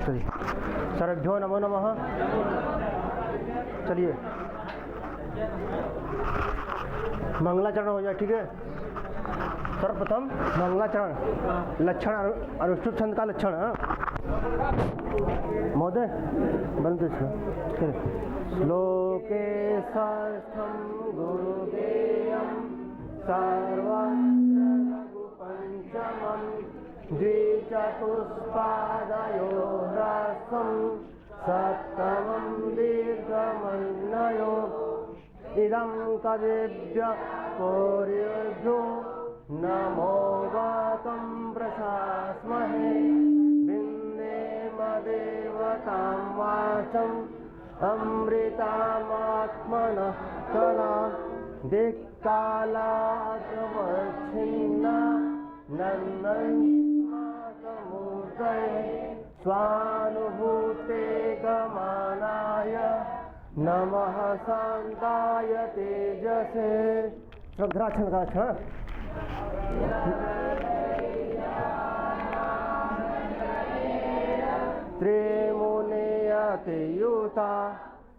चलिए, सर्वभ्यो नमो नमः। चलिए, मंगलाचरण हो जाए, ठीक है। सर्वप्रथम मंगलाचरण, लक्षण, अनुष्ठुप छंद का लक्षण है महोदय, बनते श्लोके षष्ठं गुरुदेयं सर्वत्र लघुपञ्चमं द्विचतुष्पादयो ह्रस्वं सप्तमं दीर्घमन्वयो इदं कविभ्यः कौरवेभ्यो नमो वातं प्रशास्महे विन्देमदेवतां वाचम् अमृतामात्मनः कलां दिक्कालागमच्छिन्ना नन्नन्मातमूर्तये स्वानुभूते गमानाय नमः शान्ताय तेजसे। श्रद्धाक्षण का क्षण त्रिमुनेयते युता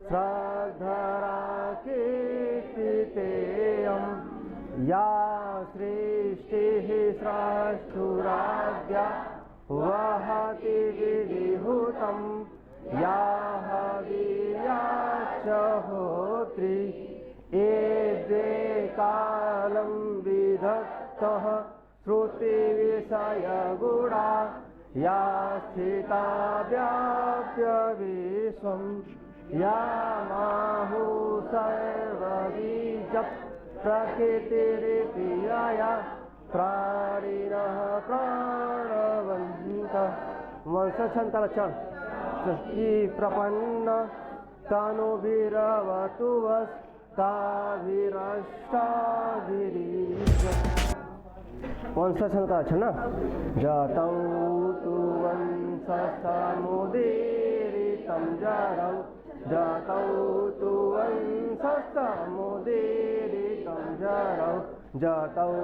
श्रद्धरा कीर्तितेयं या सृष्टिः स्रष्टुराज्ञा वहति विधिहुतं या हविर्याच्च होत्री एद्वे कालं विधत्तः श्रुतिविषयगुणा या स्थिता व्याप्य विश्वं या माहु सर्वबीजः प्रकृतिरिति या प्राणिनः प्राणवन्तः। वंशछन्द लक्षण प्रपन्न तनुभिरवतु वस्ताभिरष्टाभिरीश। वंशछन्द का लक्षण जातौ तु वंशसमुदीरितं जरौ जातौ तु वंशसमुदीरितं जरौ जातौ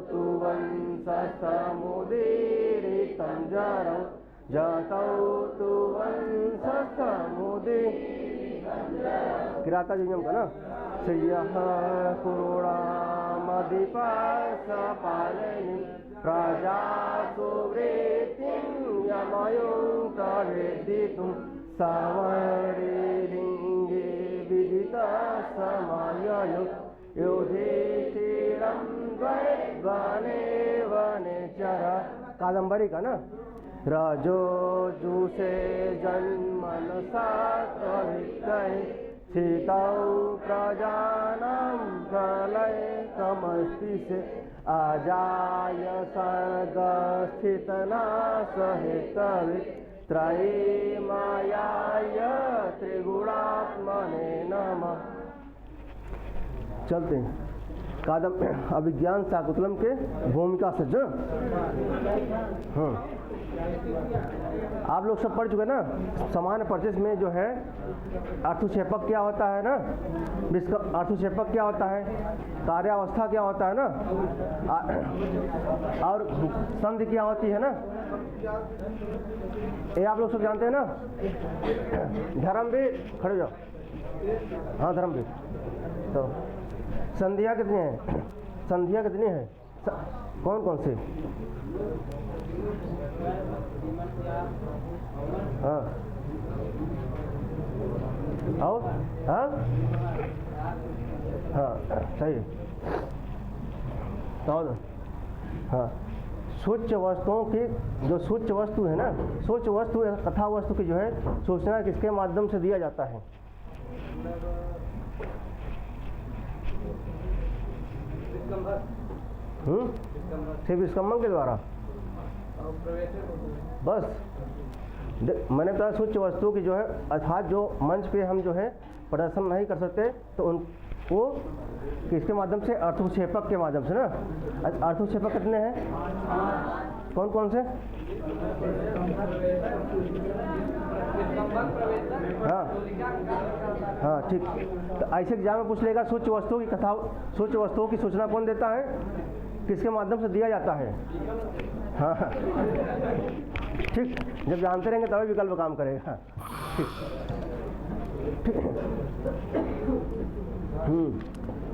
तु वंशसमुदीरितं जरौ जातौ तु किराता जो नियम का ना श्रियः पूर्णामधिपाशपालिनी प्रजासु वृत्तिं यमयुं प्रवेदितुं सवर्णिलिङ्गे विदितसमययो युधिष्ठिरं वने वनेचर। कादम्बरी का ना रजोजुषे जन्मनसा कवित्तये सीतौ प्रजानां प्रलये तमस्तिषे अजाय सर्गस्थितनाशहेतवे त्रयीमायाय त्रिगुणात्मने नमः। चलते हैं कादम अभिज्ञान शाकुंतलम के भूमिका सज्जन। हाँ, आप लोग सब पढ़ चुके ना। सामान्य परिचय में जो है अर्थक्षेपक क्या होता है ना, अर्थक्षेपक क्या होता है, कार्यावस्था क्या होता है ना, और संधि क्या होती है ना, ये आप लोग सब जानते हैं ना। धर्मवीर खड़े जाओ। हाँ धर्मवीर, तो संधियाँ कितनी हैं, संधियाँ कितनी हैं, कौन कौन से? हाँ और हाँ हाँ सही है। तो हाँ, सूच्य वस्तुओं की जो सूच्य वस्तु है ना, सूच्य वस्तु कथा वस्तु की जो है सूचना किसके माध्यम से दिया जाता है? सिर्फ विस्कम्भन के द्वारा। बस मैंने कहा सूच्य वस्तु की जो है अर्थात जो मंच पे हम जो है प्रदर्शन नहीं कर सकते तो उनको किसके माध्यम से? अर्थक्षेपक के माध्यम से ना। अर्थक्षेपक कितने हैं, कौन कौन से? हाँ हाँ ठीक। तो ऐसे एग्जाम में पूछ लेगा सूच्य वस्तुओं की कथा, सूच्य वस्तुओं की सूचना कौन देता है, किसके माध्यम से दिया जाता है? हाँ ठीक, जब जानते रहेंगे तभी विकल्प काम करेगा। ठीक,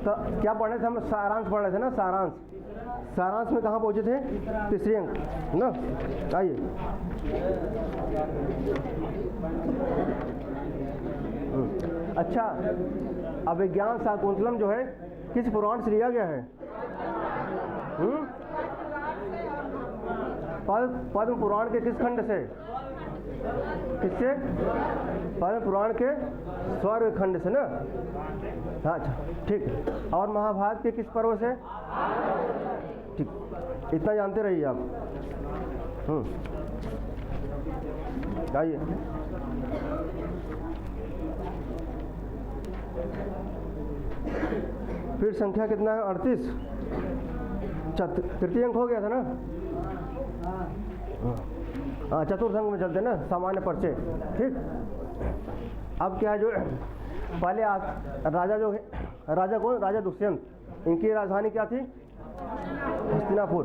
तो क्या पढ़ रहे थे हम? सारांश पढ़ रहे थे ना, सारांश। सारांश में कहाँ पहुँचे थे? तीसरी अंक ना। आइए, अच्छा, अभिज्ञान शाकुंतलम जो है किस पुराण से लिया गया है? पद्म पुराण के किस खंड से? किससे? पद्म पुराण के स्वर्ग खंड से ना। अच्छा, ठीक। और महाभारत के किस पर्व से? ठीक, इतना जानते रहिए आप। आइए, फिर संख्या कितना है? 38। तृतीय अंक हो गया था ना। हाँ, चतुर्थ अंक में चलते ना, सामान्य परिचय। ठीक, अब क्या है जो पहले राजा जो है, राजा कौन? राजा दुष्यंत। इनकी राजधानी क्या थी? हस्तिनापुर।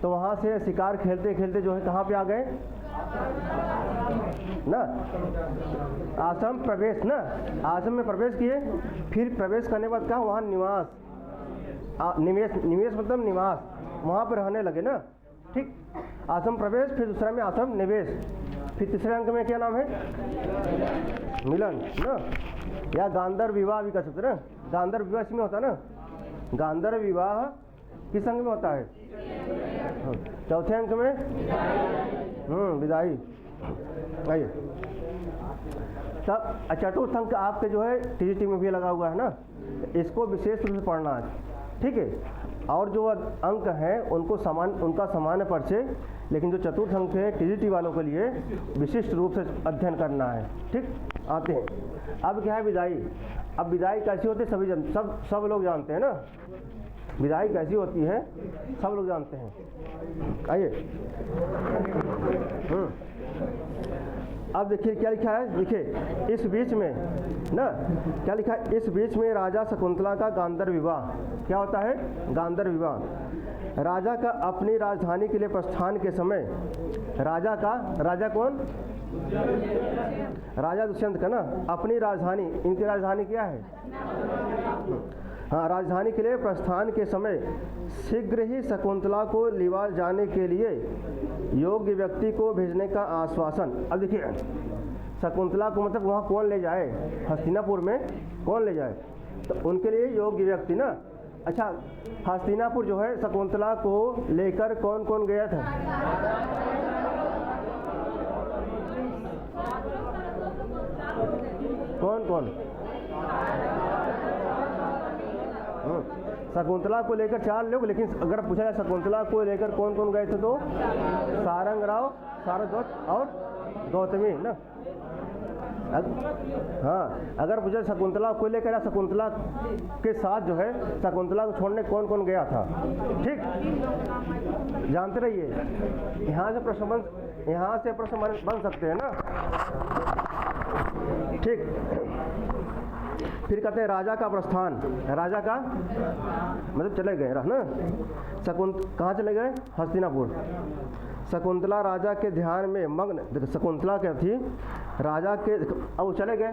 तो वहाँ से शिकार खेलते खेलते जो है कहाँ पे आ गए ना? आश्रम प्रवेश ना, आश्रम में प्रवेश किए। फिर प्रवेश करने के बाद क्या? वहाँ निवास, निवेश मतलब निवास, वहाँ पर रहने लगे ना। ठीक, आश्रम प्रवेश, फिर दूसरा में आश्रम निवेश, फिर तीसरे अंक में क्या नाम है? मिलन ना, या गांधर्व विवाह भी कर सकते ना। गांधर्व विवाह इसमें होता है ना। गांधर्व विवाह किस अंक में होता है? चौथे अंक में विदाई। आइए, तब चतुर्थ अंक आपके जो है टीजीटी में भी लगा हुआ है ना, इसको विशेष रूप से पढ़ना है। ठीक है, और जो अंक हैं उनका सामान्य परिचय, लेकिन जो चतुर्थ अंक है टीजीटी वालों के लिए विशिष्ट रूप से अध्ययन करना है। ठीक, आते हैं। अब क्या है? विदाई। अब विदाई कैसी होती है? सब लोग जानते हैं ना, विदाई कैसी होती है सब लोग जानते हैं। आइए, अब देखिए क्या लिखा है। देखिए इस बीच में ना क्या लिखा है? इस बीच में राजा शकुंतला का गांधर्व विवाह। क्या होता है? गांधर्व विवाह। राजा का अपनी राजधानी के लिए प्रस्थान के समय राजा कौन? राजा दुष्यंत का ना अपनी राजधानी, इनकी राजधानी क्या है? हाँ, राजधानी के लिए प्रस्थान के समय शीघ्र ही शकुंतला को लिवा जाने के लिए योग्य व्यक्ति को भेजने का आश्वासन। अब देखिए, शकुंतला को मतलब वहाँ कौन ले जाए? हस्तिनापुर में कौन ले जाए? तो उनके लिए योग्य व्यक्ति ना। अच्छा, हस्तिनापुर जो है शकुंतला को लेकर कौन कौन गया था? कौन कौन? शकुंतला को लेकर 4 लोग, लेकिन अगर पूछा जाए शकुंतला को लेकर कौन कौन गए थे तो सारंगराव, सारस्वत और गौतमी ना। हाँ, अगर पूछा शकुंतला को लेकर या शकुंतला के साथ जो है शकुंतला को छोड़ने कौन कौन गया था। ठीक, जानते रहिए। यहाँ से प्रश्न बन सकते हैं ना। ठीक, फिर कहते हैं राजा का प्रस्थान। राजा का मतलब चले गए ना। कहाँ चले गए? हस्तिनापुर। शकुंतला राजा के ध्यान में मग्न। देखो शकुंतला क्या थी? राजा के, अब वो चले गए।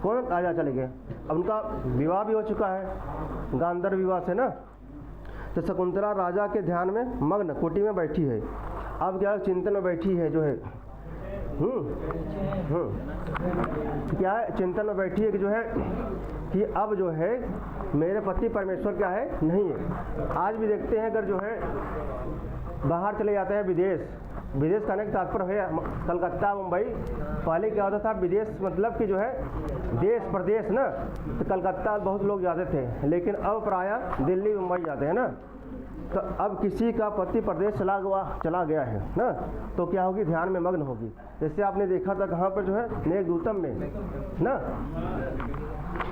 कौन? राजा चले गए। अब उनका विवाह भी हो चुका है गांधर्व विवाह से ना। तो शकुंतला राजा के ध्यान में मग्न कुटी में बैठी है। अब क्या चिंतन में बैठी है जो है क्या है? चिंतन में बैठी है कि जो है कि अब जो है मेरे पति परमेश्वर क्या है? नहीं है। आज भी देखते हैं अगर जो है बाहर चले जाते हैं विदेश करने का तात्पर्य है कलकत्ता मुंबई। पहले क्या होता था? विदेश मतलब कि जो है देश प्रदेश ना, तो कलकत्ता बहुत लोग जाते थे, लेकिन अब प्रायः दिल्ली मुंबई जाते हैं ना। तो अब किसी का पति प्रदेश चला गया है ना, तो क्या होगी? ध्यान में मग्न होगी। जैसे आपने देखा था कहाँ पर जो है मेघदूतम में ना,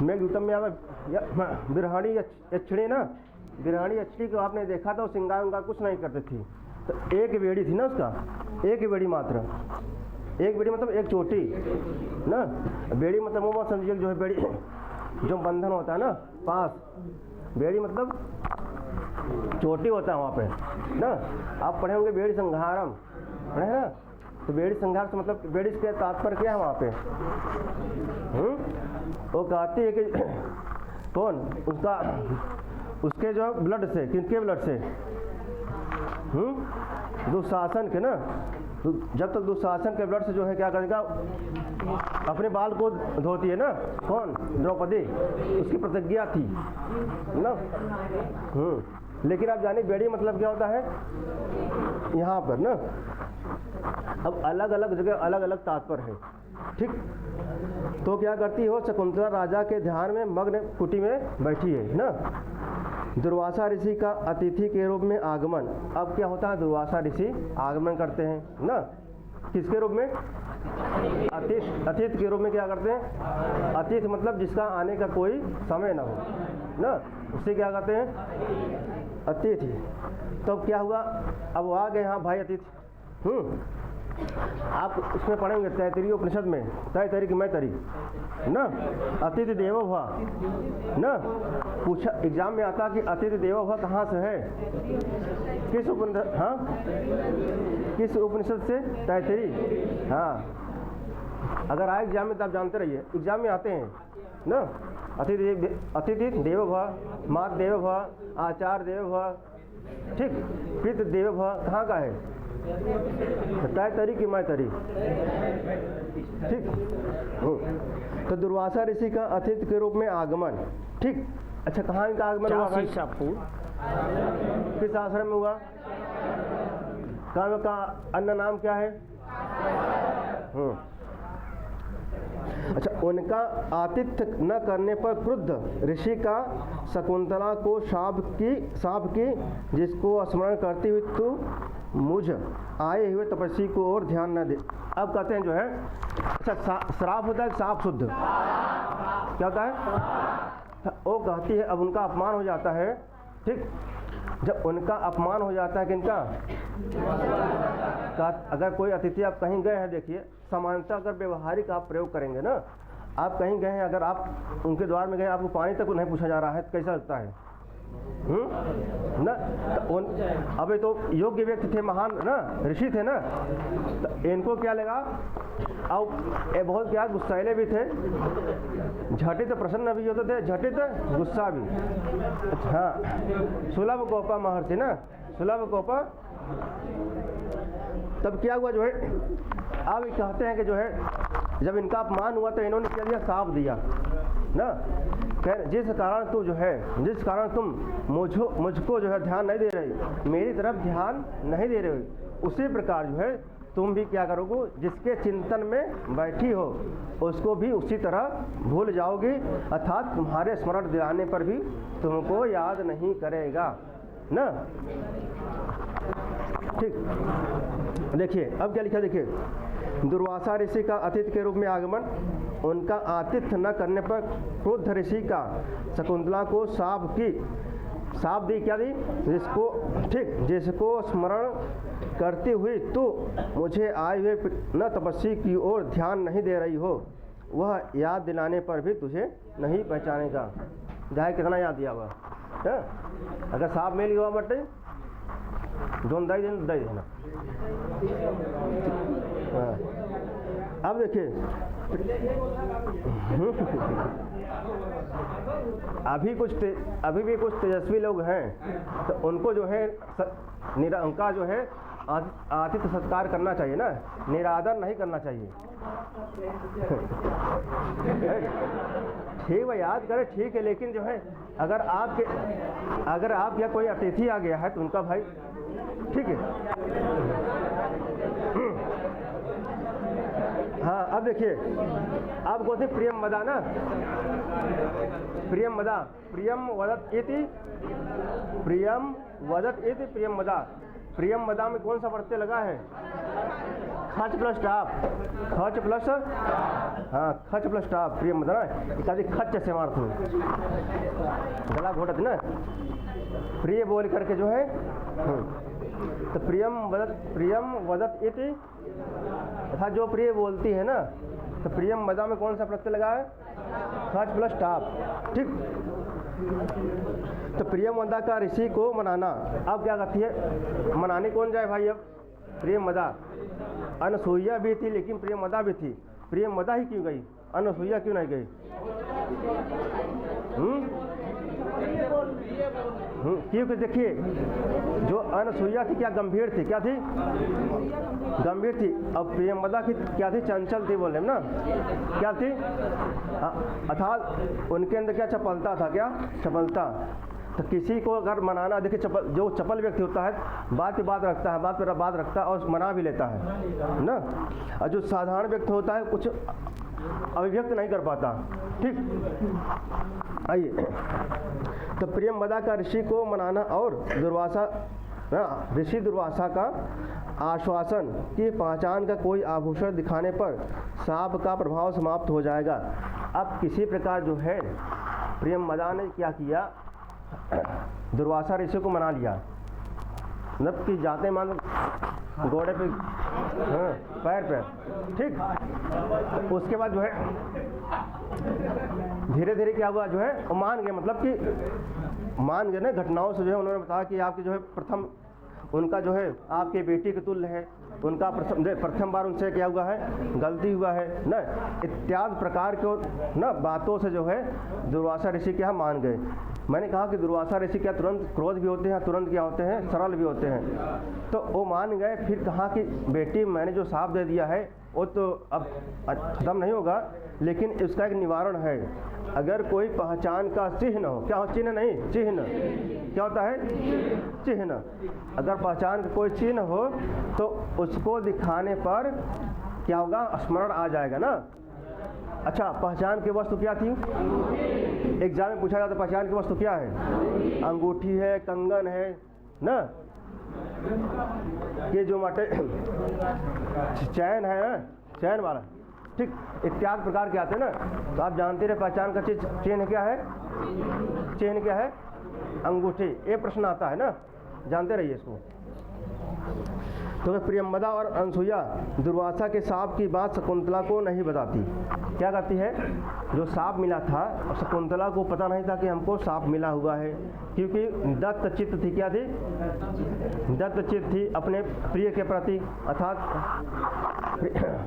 मेघदूतम में बिरहानी यक्षिणी ना, बिरहानी यक्षिणी को आपने देखा था, वो श्रृंगार उंगार कुछ नहीं करते थी। तो एक बेड़ी थी ना उसका, एक बेड़ी मात्र, एक बेड़ी मतलब एक चोटी ना। बेड़ी मतलब वो मत समझिए जो है बेड़ी जो बंधन होता है ना पास, बेड़ी मतलब चोटी होता है वहाँ पे ना। आप पढ़े होंगे बेड़ी संहारम, पढ़े ना, तो बेड़ी संघार से मतलब बेड़ी के तात्पर्य क्या है वहाँ पे? वो कहती है कि कौन उसका उसके जो ब्लड से, किसके ब्लड से? दुशासन के ना। तो जब तक दुशासन के ब्लड से जो है क्या करेगा, अपने बाल को धोती है ना, कौन? द्रौपदी, उसकी प्रतिज्ञा थी ना। लेकिन आप जानिए बेड़ी मतलब क्या होता है यहाँ पर ना। अब अलग अलग जगह अलग अलग तात्पर्य है, ठीक। तो क्या करती हो, शकुंतला राजा के ध्यान में मग्न कुटी में बैठी है ना। दुर्वासा ऋषि का अतिथि के रूप में आगमन। अब क्या होता है, दुर्वासा ऋषि आगमन करते हैं ना, किसके रूप में? अतिथि के रूप में क्या करते हैं? अतिथि मतलब जिसका आने का कोई समय ना हो ना, उससे क्या करते हैं? अतिथि। तो क्या हुआ, अब वो आ गए, हाँ भाई अतिथि। आप उसमें पढ़ेंगे तैतरीय उपनिषद में, तय तरी की मैं तरी ना, अतिथि देवो भव ना। पूछा एग्जाम में आता कि अतिथि देवो भव कहाँ से है, किस उपनिषद? हाँ, किस उपनिषद से? तैतरी। हाँ, अगर आए एग्जाम में तो आप जानते रहिए, एग्जाम में आते हैं ना। अतिथि देवो भव, मात देवो भव, आचार्य देवो भव, ठीक। पितृ देवो भव कहाँ का है? तय तरी की मैं तरी, ठीक। तो दुर्वासा ऋषि का अतिथि के रूप में आगमन, ठीक। अच्छा, कहाँ इनका आगमन हुआ भाई? किस आश्रम में हुआ? कर्म का अन्य नाम क्या है? अच्छा, उनका आतिथ्य न करने पर क्रुद्ध ऋषि का शकुंतला को शाप की जिसको स्मरण करती हुई तू मुझ आए हुए तपस्वी को और ध्यान न दे। अब कहते हैं जो है, अच्छा श्राप होता है, साफ शुद्ध क्या होता है? वो कहती है अब उनका अपमान हो जाता है, ठीक। जब उनका अपमान हो जाता है किनका? अगर कोई अतिथि आप कहीं गए हैं, देखिए सामान्यतः अगर व्यवहारिक आप प्रयोग करेंगे ना, आप कहीं गए हैं, अगर आप उनके द्वार में गए, आपको पानी तक नहीं पूछा जा रहा है, तो कैसा लगता है ना? तो अबे तो योग्य व्यक्ति थे, महान ना, ऋषि थे ना, तो इनको क्या लगा? अब ये बहुत क्या गुस्सैले भी थे, झटित प्रसन्न भी होते थे, झटित गुस्सा भी। हाँ, सुलभ कोपा महर्षि ना, सुलभ कोपा। तब क्या हुआ जो है, अब कहते हैं कि जो है जब इनका अपमान हुआ तो इन्होंने क्या दिया? साफ दिया ना। जिस कारण तुम मुझको जो है ध्यान नहीं दे रही, मेरी तरफ ध्यान नहीं दे रही, उसी प्रकार जो है तुम भी क्या करोगे? जिसके चिंतन में बैठी हो उसको भी उसी तरह भूल जाओगी, अर्थात तुम्हारे स्मरण दिलाने पर भी तुमको याद नहीं करेगा ना, ठीक। देखिए अब क्या लिखा, देखिए दुर्वासा ऋषि का अतिथि के रूप में आगमन, उनका आतिथ्य न करने पर क्रुद्ध ऋषि का शकुंतला को साप दी, क्या दी? जिसको स्मरण करती हुई तू मुझे आए हुए न तपस्वी की ओर ध्यान नहीं दे रही हो, वह याद दिलाने पर भी तुझे नहीं पहचानेगा। जाए कितना याद दिया हुआ है? अगर साप मिल गया बटे जोन दई देना। अब देखिए अभी भी कुछ तेजस्वी लोग हैं, तो उनको जो है उनका जो है आतिथ्य सत्कार करना चाहिए ना, निरादर नहीं करना चाहिए। ठीक है, याद करें, ठीक है, लेकिन जो है अगर आप या कोई अतिथि आ गया है तो उनका भाई, ठीक है। हाँ, अब देखिए आप बोलते प्रियम वदा ना, प्रियम वदत इति प्रियम वदा। प्रियम वदा में कौन सा प्रत्यय लगा है? खच प्लस टाप, खच प्लस, हाँ खच प्लस टाप, प्रियम वदा ना, इत्यादि खच से मारते हैं, गला घोटत ना, प्रिय बोल करके जो है। तो प्रियम वदत इति, तथा जो प्रिय बोलती है ना, तो प्रियम वदा में कौन सा प्रत्यय लगा है? खच प्लस टाप, ठीक। तो प्रियम वदा का ऋषि को मनाना। अब क्या कहती है? मनाने कौन जाए भाई? अब प्रियमदा, अनसुईया भी थी लेकिन प्रियमदा भी थी। प्रियमदा ही क्यों गई, अनसुईया क्यों नहीं गई? क्योंकि देखिए जो अनसुईया थी क्या गंभीर थी, क्या थी? गंभीर थी। अब प्रियमदा की क्या थी? चंचल थी, बोले ना, क्या थी? अर्थात उनके अंदर क्या चपलता था, क्या चपलता। तो किसी को अगर मनाना, देखिए जो चपल व्यक्ति होता है बात पे बात रखता है, बात पे बात रखता है और मना भी लेता है ना। और जो साधारण व्यक्ति होता है कुछ अभिव्यक्त नहीं कर पाता। ठीक, आइए। तो प्रियमदा का ऋषि को मनाना और ऋषि दुर्वासा का आश्वासन कि पहचान का कोई आभूषण दिखाने पर सांप का प्रभाव समाप्त हो जाएगा। अब किसी प्रकार जो है प्रियमदा ने क्या किया, दुर्वासा ऋषि को मना लिया। मतलब कि जाते मान घोड़े पे, हाँ, पैर पे। ठीक, उसके बाद जो है धीरे धीरे क्या हुआ, जो है वो मान गए। मतलब कि मान गए ना, घटनाओं से जो है उन्होंने बताया कि आपकी जो है प्रथम उनका जो है आपके बेटी के तुल्य है, उनका प्रथम बार उनसे क्या हुआ है, गलती हुआ है ना, इत्यादि प्रकार के ना बातों से जो है दुर्वासा ऋषि क्या मान गए। मैंने कहा कि दुर्वासा ऋषि क्या तुरंत क्रोध भी होते हैं, तुरंत क्या होते हैं, सरल भी होते हैं। तो वो मान गए। फिर कहा कि बेटी मैंने जो शाप दे दिया है वो तो अब खत्म नहीं होगा, लेकिन इसका एक निवारण है। अगर कोई पहचान का चिन्ह हो, क्या हो, चिन्ह नहीं, चिन्ह क्या होता है, चिन्ह। अगर पहचान का कोई चिन्ह हो तो उसको दिखाने पर क्या होगा, स्मरण आ जाएगा ना। अच्छा, पहचान की वस्तु क्या थी? एग्जाम में पूछा जाता है पहचान की वस्तु क्या है? अंगूठी है, कंगन है ना, ये जो माटे चैन है ना, चैन वाला। ठीक, इत्यादि प्रकार के आते हैं ना। तो आप जानते रहे पहचान का चीज चिन्ह क्या है, चिन्ह क्या है, अंगूठी। ये प्रश्न आता है ना, जानते रहिए इसको। तो प्रियमदा और अनसुईया दुर्वासा के सांप की बात शकुंतला को नहीं बताती। क्या करती है, जो सांप मिला था और शकुंतला को पता नहीं था कि हमको सांप मिला हुआ है, क्योंकि दत्त चित्त थी। क्या थी? दत्त चित्त थी अपने प्रिय के प्रति, अर्थात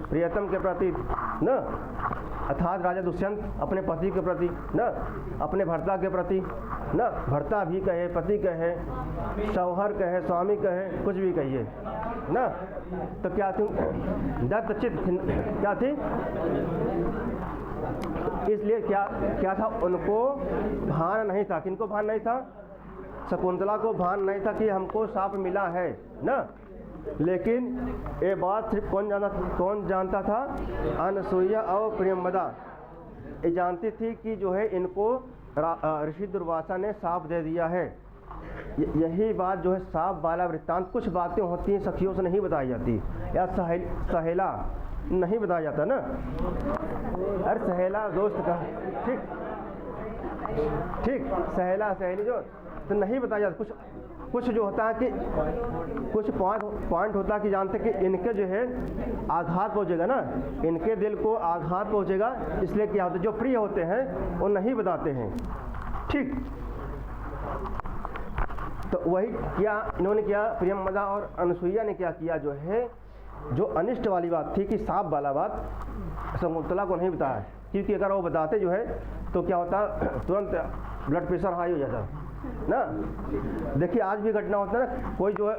प्रियतम के प्रति न, अर्थात राजा दुष्यंत अपने पति के प्रति न, अपने भर्ता के प्रति न, भर्ता भी कहे, पति कहे, शौहर कहे, स्वामी कहे, कुछ भी कहिए ना। तो क्या थी? दत्त चित्त क्या थी? इसलिए क्या था, उनको भान नहीं था। किनको भान नहीं था? शकुंतला को भान नहीं था कि हमको सांप मिला है ना। लेकिन ये बात सिर्फ कौन जानता था? अनसुईया और प्रियमदा ये जानती थी कि जो है इनको ऋषि दुर्वासा ने सांप दे दिया है। यही बात जो है सांप वाला वृत्तांत, कुछ बातें होती हैं सखियों से नहीं बताई जाती, या सहेला नहीं बताया जाता ना। अरे सहेला दोस्त का, ठीक ठीक, सहेला सहेली जो तो नहीं बताया जाता। कुछ जो होता है कि कुछ पॉइंट होता है कि जानते कि इनके जो है आघात पहुँचेगा ना, इनके दिल को आघात पहुँचेगा, इसलिए क्या होता है जो प्रिय होते हैं वो नहीं बताते हैं। ठीक, तो वही क्या इन्होंने किया, प्रियमदा और अनसुईया ने क्या किया, जो है जो अनिष्ट वाली बात थी कि सांप वाला बात शकुंतला को नहीं बताया, क्योंकि अगर वो बताते जो है तो क्या होता, तुरंत ब्लड प्रेशर हाई हो जाता ना। देखिए आज भी घटना होता है ना, कोई जो है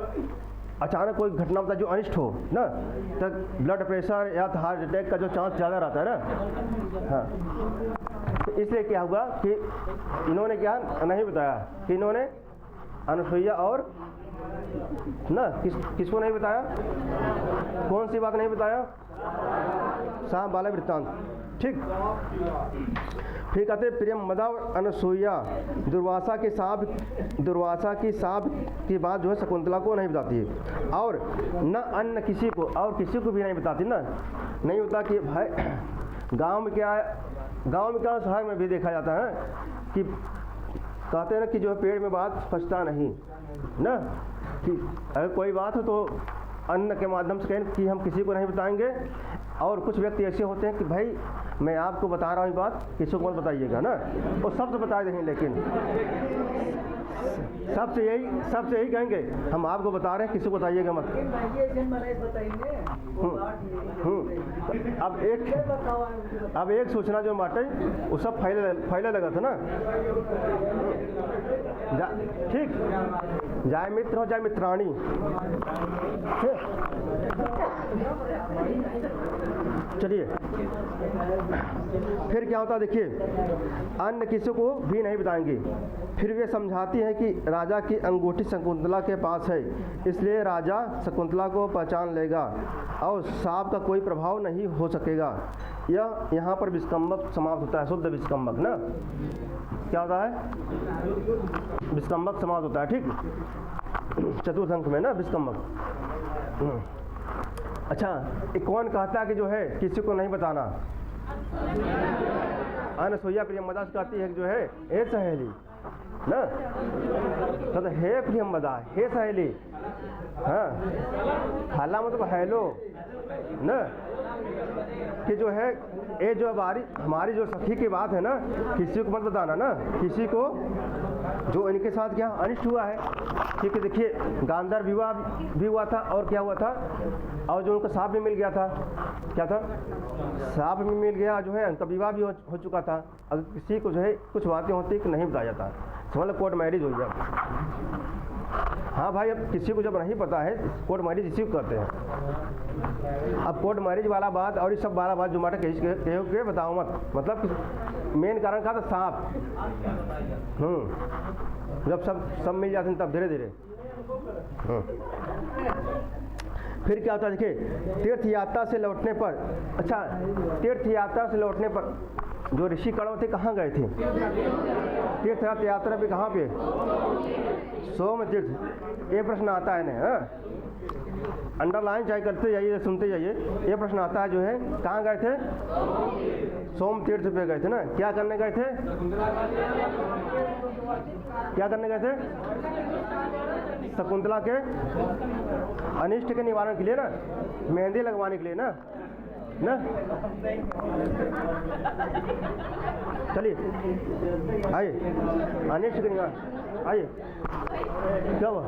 अचानक कोई घटना होता है जो अनिष्ट हो ना, तो ब्लड प्रेशर या हार्ट अटैक का जो चांस ज़्यादा रहता है ना। हाँ, तो इसलिए क्या हुआ कि इन्होंने क्या नहीं बताया, कि इन्होंने अनसुईया और ना किसको नहीं बताया, कौन सी बात नहीं बताया, सांप वाला वृत्तांत। ठीक, फिर कहते प्रियमदा और अनसुईया दुर्वासा की सांप की बात जो है शकुंतला को नहीं बताती है, और न अन्य किसी को, और किसी को भी नहीं बताती ना। नहीं होता कि भाई गांव में क्या शहर में भी देखा जाता है कि कहते हैं ना कि जो है पेड़ में बात फंसता नहीं ना, कि अगर कोई बात हो तो अन्न के माध्यम से कहें कि हम किसी को नहीं बताएंगे। और कुछ व्यक्ति ऐसे होते हैं कि भाई मैं आपको बता रहा हूँ बात, किसी को मत बताइएगा ना, वो सब तो बता देंगे, लेकिन सबसे यही कहेंगे हम आपको बता रहे हैं, किसी को बताइएगा मत। अब एक सूचना जो बाटे वो सब फैले लगा था ना। ठीक, जाए मित्र हो जाए मित्राणी। चलिए फिर क्या होता है देखिए, अन्य किसी को भी नहीं बताएंगे। फिर वे समझाती हैं कि राजा की अंगूठी शकुंतला के पास है, इसलिए राजा शकुंतला को पहचान लेगा और सांप का कोई प्रभाव नहीं हो सकेगा। यह यहाँ पर विस्कंबक समाप्त होता है, शुद्ध विस्कंबक ना। क्या होता है? विस्कंबक समाप्त होता है, ठीक, चतुर्थ अंक में ना विस्कंबक। अच्छा, एक कौन कहता है कि जो है किसी को नहीं बताना? अनसुईया प्रियंवदा से कहती है कि जो है हे सहेली ना, तो हे प्रियंवदा, हे सहेली, हाँ, हाला मतलब हेलो ना, कि जो है ये जो हमारी जो सखी की बात है ना, किसी को मत बताना ना, किसी को जो इनके साथ क्या अनिष्ट हुआ है। ठीक है, देखिए गांधार विवाह भी हुआ था, और क्या हुआ था, और जो उनका सांप भी मिल गया था। क्या था? सांप भी मिल गया, जो है उनका विवाह भी हो चुका था। अगर किसी को जो है कुछ बातें होती कि नहीं बताया जाता, समझ कोर्ट मैरिज हो गया। हाँ भाई, अब किसी को जब नहीं पता है, कोर्ट मैरिज इसी को कहते हैं। अब कोर्ट मैरिज वाला बात और ये सब वाला बात जो माटा कहो के बताओ मत, मतलब मेन कारण का था सांप। जब सब मिल जाते हैं तब धीरे धीरे। फिर क्या होता है देखिए, तीर्थ यात्रा से लौटने पर, अच्छा तीर्थ यात्रा से लौटने पर जो ऋषि कण्व थे कहाँ गए थे? तीर्थ यात्रा भी कहाँ पे? सोम तीर्थ। ये प्रश्न आता है ना, अंडरलाइन चाहे करते जाइए, सुनते जाइए। ये प्रश्न आता है जो है, कहाँ गए थे? सोम तीर्थ पे गए थे ना। क्या करने गए थे? क्या करने गए थे? शकुंतला के अनिष्ट के निवारण के लिए ना, मेहंदी लगवाने के लिए ना। चलिए आइए, अनिष्ट के निवारण आइए। क्या हुआ?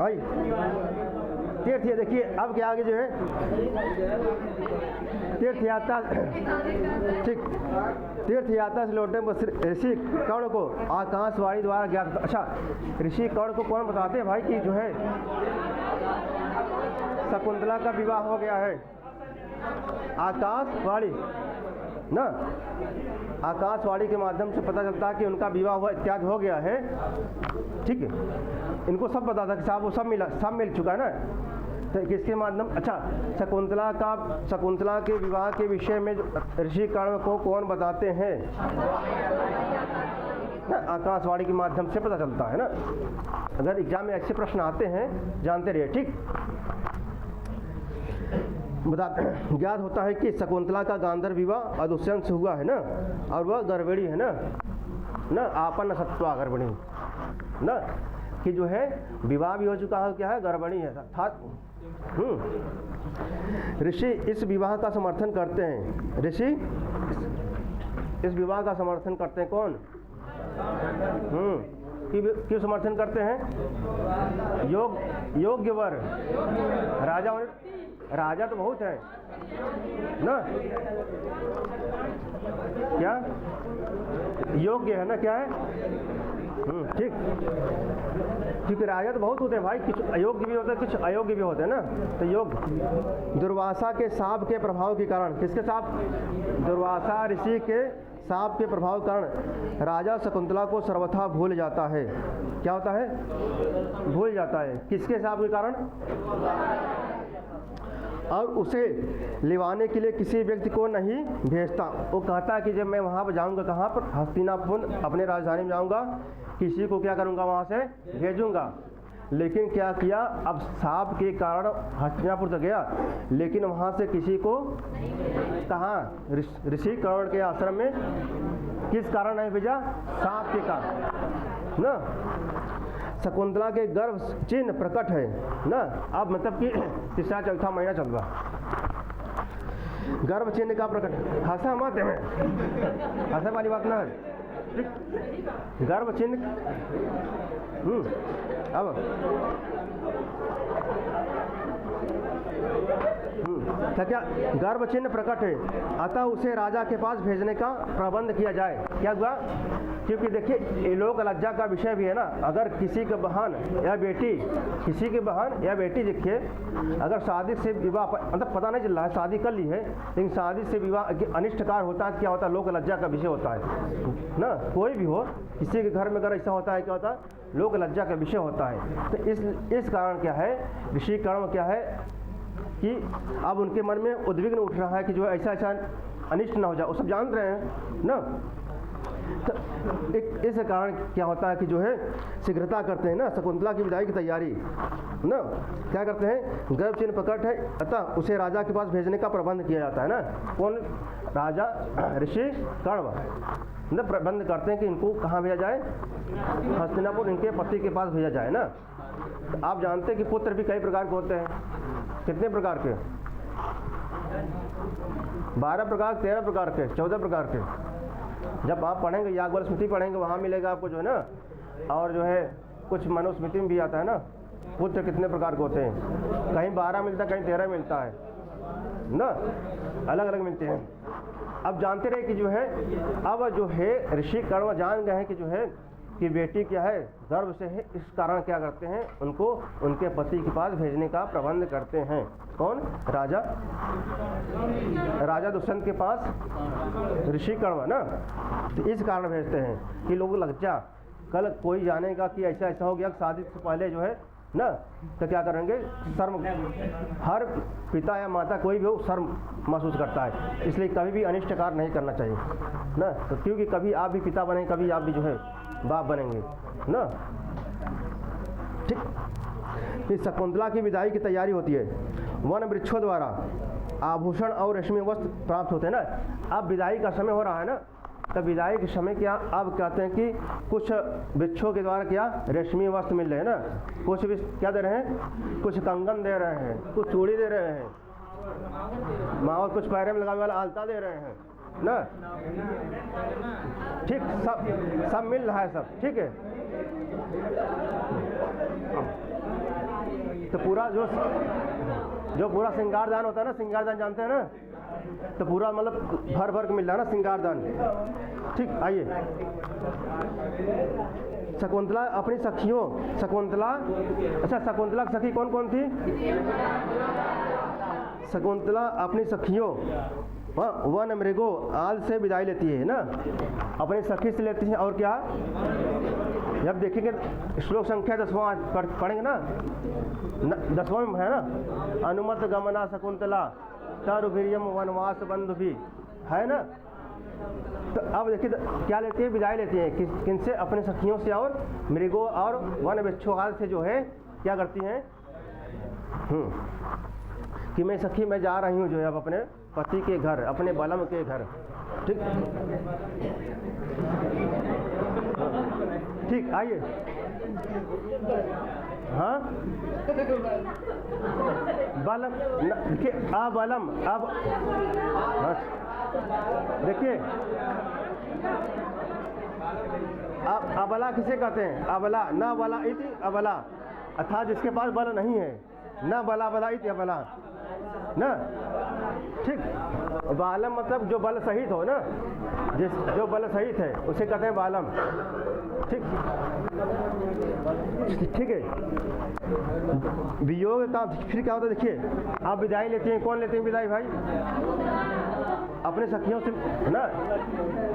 आइए तीर्थ, ये देखिए अब क्या आगे जो है तीर्थ यात्रा, ठीक, तीर्थ यात्रा से लौटने पर ऋषि कर्ण को आकाशवाणी द्वारा ज्ञात। अच्छा, ऋषि कर्ण को कौन बताते हैं भाई कि जो है शकुंतला का विवाह हो गया है? आकाशवाणी ना, आकाशवाणी के माध्यम से पता चलता है कि उनका विवाह हुआ इत्यादि हो गया है। ठीक है, इनको सब पता था कि साहब वो सब मिल चुका है ना। तो किसके माध्यम? अच्छा, शकुंतला के विवाह के विषय में ऋषि कर्ण को कौन बताते हैं ना? आकाशवाणी के माध्यम से पता चलता है ना। अगर एग्जाम में अच्छे प्रश्न आते हैं जानते रहिए, ठीक। ज्ञात होता है कि शकुंतला का गांधर विवाह अदुष्यंत से हुआ है ना, और वह गर्भिणी है ना, आपन सत्वा गर्भिणी ना, कि जो है विवाह भी हो चुका है, क्या है, गर्भिणी है था। ऋषि इस विवाह का समर्थन करते हैं। ऋषि इस विवाह का समर्थन करते हैं। कौन? क्यों समर्थन करते हैं? योग्य वर, राजा तो बहुत है ना, क्या योग्य है ना, क्या है, ठीक, क्योंकि राजा तो बहुत होते हैं भाई, कुछ अयोग्य भी होते हैं, कुछ अयोग्य भी होते हैं ना। तो योग्य, दुर्वासा के सांप के प्रभाव के कारण, किसके सांप? दुर्वासा ऋषि के सांप के प्रभाव के कारण राजा शकुंतला को सर्वथा भूल जाता है। क्या होता है? भूल जाता है। किसके सांप के कारण? और उसे लिवाने के लिए किसी व्यक्ति को नहीं भेजता। वो कहता है कि जब मैं वहाँ पर जाऊँगा, कहाँ पर? हस्तिनापुर, अपने राजधानी में जाऊँगा, किसी को क्या करूँगा, वहाँ से भेजूँगा। लेकिन क्या किया, अब सांप के कारण हस्तिनापुर तक गया, लेकिन वहाँ से किसी को, कहाँ, ऋषि कर्ण के आश्रम में किस कारण नहीं भेजा? सांप के कारण ना। शकुंतला के गर्भ चिन्ह प्रकट है ना। अब मतलब कि तीसरा चौथा महीना चल रहा, गर्भ चिन्ह का प्रकट, हंसा मत है, हंसा वाली बात ना है, गर्भ चिन्ह। अब क्या गर्भ चिन्ह प्रकट है, अतः उसे राजा के पास भेजने का प्रबंध किया जाए। क्या हुआ, क्योंकि देखिए ये लोक लज्जा का विषय भी है ना। अगर किसी के बहन या बेटी, किसी के बहन या बेटी देखिए अगर शादी से विवाह, मतलब पता नहीं चल रहा है शादी कर ली है, लेकिन शादी से विवाह अनिष्टकार होता है, क्या होता है, लोक लज्जा का विषय होता है ना। कोई भी हो, किसी के घर में अगर ऐसा होता है, क्या होता है, लोक लज्जा का विषय होता है। तो इस कारण क्या है, ऋषि कर्म क्या है कि अब उनके मन में उद्विग्न उठ रहा है कि जो ऐसा ऐसा अनिष्ट ना हो जाए, वो सब जान रहे हैं ना। तो इस कारण क्या होता है कि जो है शीघ्रता करते हैं ना, शकुंतला की विदाई की तैयारी ना, क्या करते हैं, गर्भ चिन्ह प्रकट है, अतः उसे राजा के पास भेजने का प्रबंध किया जाता है ना। कौन, राजा ऋषि कर्ण मतलब प्रबंध करते हैं कि इनको कहाँ भेजा जाए, हस्तिनापुर, इनके पति के पास भेजा जाए ना। तो आप जानते हैं कि पुत्र भी कई प्रकार के होते हैं, कितने प्रकार के, 12 प्रकार, 13 प्रकार के, 14 प्रकार के। जब आप पढ़ेंगे याज्ञवल्क्य स्मृति पढ़ेंगे वहाँ मिलेगा आपको जो है ना। और जो है कुछ मनुस्मृति में भी आता है ना, पुत्र कितने प्रकार के होते हैं, कहीं 12 मिलता है, कहीं 13 मिलता है ना, अलग अलग मिलते हैं। अब जानते रहे कि जो है, अब जो है ऋषि कर्ण जान गए हैं कि जो है कि बेटी क्या है, गर्भ से है, इस कारण क्या करते हैं, उनको उनके पति के पास भेजने का प्रबंध करते हैं। कौन, राजा दुष्यंत के पास ऋषि कर्ण ना। तो इस कारण भेजते हैं कि लोग लज्जा, कल कोई जानेगा कि ऐसा ऐसा हो गया, शादी से पहले जो है ना, तो क्या करेंगे, शर्म, हर पिता या माता कोई भी हो शर्म महसूस करता है, इसलिए कभी भी अनिष्ट कार्य नहीं करना चाहिए ना। तो क्योंकि कभी आप भी पिता बनेंगे, कभी आप भी जो है बाप बनेंगे ना। ठीक, इस शकुंतला की विदाई की तैयारी होती है। वन वृक्षों द्वारा आभूषण और रेशमी वस्त्र प्राप्त होते हैं ना। अब विदाई का समय हो रहा है ना, तब विदाई के समय क्या अब कहते हैं कि कुछ वृक्षों के द्वारा क्या रेशमी वस्त्र मिल रहे हैं ना, कुछ भी क्या दे रहे हैं, कुछ कंगन दे रहे हैं, कुछ चूड़ी दे रहे हैं माँ, और कुछ पैरे में लगाने वाला आलता दे रहे हैं ना। ठीक, सब मिल रहा है सब, ठीक है। तो पूरा जो पूरा श्रृंगारदान होता है ना, श्रृंगारदान जानते हैं ना, तो पूरा मतलब भर भर के मिल रहा है ना श्रृंगारदान। ठीक, आइए। शकुंतला अपनी सखियों, शकुंतला, अच्छा शकुंतला की सखी कौन कौन थी, शकुंतला अपनी सखियों वन मृगो आल से विदाई लेती है ना, अपनी सखी से लेती है। और क्या, जब देखेंगे श्लोक संख्या 10वां पढ़ेंगे ना, 10वां में है ना, अनुमत गमना शकुंतला तरुभिर्यम वनवास बंधु भी है ना। तो अब देखिए क्या लेती है, विदाई लेती है किनसे, अपने सखियों से और मृगों और वन वृक्षों से जो है क्या करती हैं, कि मैं सखी मैं जा रही हूँ जो है अब अपने पति के घर, अपने बलम के घर। ठीक, ठीक, आइए। हाँ, बलम देखिए, अबलम, अब देखिए अबला किसे कहते हैं, अबला, न बला इति अबला, अर्थात जिसके पास बल नहीं है, न बला बला इति अबला ना। ठीक, बालम मतलब जो बल सहित हो ना, जो बल सहित है उसे कहते हैं बालम। ठीक, ठीक है। वियोग का फिर क्या होता है, देखिए आप विदाई लेते हैं, कौन लेते हैं विदाई भाई, अपने सखियों से ना।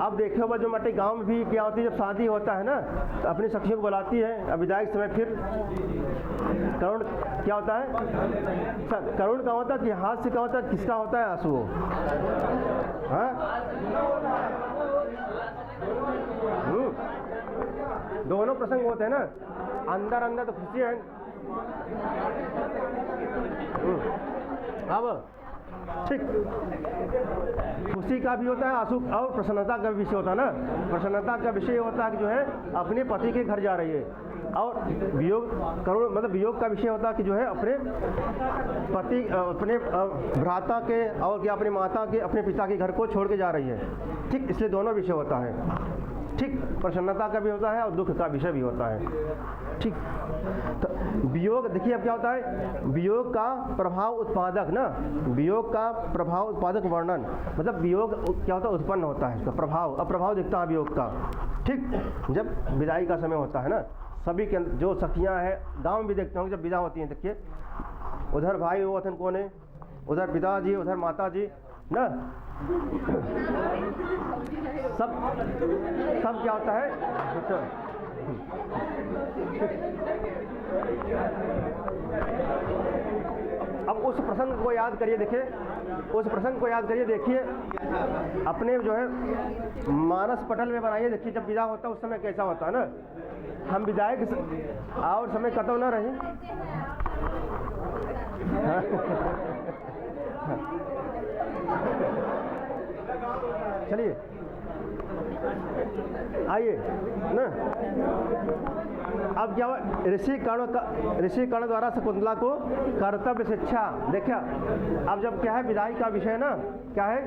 आप देखे होगा जो मट्टी गांव में भी क्या होती है, जब शादी होता है ना तो अपनी सखियों को बुलाती है, अब विदाई के समय फिर करुण क्या होता है, करुण का होता है कि हाथ से क्या होता है, किसका होता है, आंसू। हाँ, दोनों प्रसंग होते हैं ना, अंदर अंदर तो खुशी है। अब ठीक, खुशी का भी होता है आंसू, और प्रसन्नता का विषय होता है ना। प्रसन्नता का विषय होता है कि जो है अपने पति के घर जा रही है, और वियोग करुण मतलब वियोग का विषय होता है कि जो है अपने पति अपने भ्राता के और क्या अपनी माता के अपने पिता के घर को छोड़ के जा रही है, ठीक, इसलिए दोनों विषय होता है, ठीक, प्रसन्नता का भी होता है और दुख का विषय भी होता है, ठीक। तो वियोग देखिए अब क्या होता है, वियोग का प्रभाव उत्पादक ना, वियोग का प्रभाव उत्पादक वर्णन, मतलब वियोग क्या होता है, उत्पन्न होता है इसका प्रभाव, अब प्रभाव दिखता है वियोग का, ठीक। जब विदाई का समय होता है ना, सभी के जो सखियां हैं गांव में भी देखते होंगे जब विदा होती हैं, देखिए उधर भाई वो अथन कौन है, उधर पिताजी, उधर माता जी ना, सब क्या होता है, अब उस प्रसंग को याद करिए, देखिए उस प्रसंग को याद करिए, देखिए अपने जो है मानस पटल में बनाइए, देखिए जब विदा होता है उस समय कैसा होता है ना, हम विदाई के और समय कतो ना रही चलिए आइए ना। अब क्या हुआ, ऋषि कर्ण द्वारा शकुंतला को कर्तव्य शिक्षा, देखिए अब जब क्या है विदाई का विषय ना, क्या है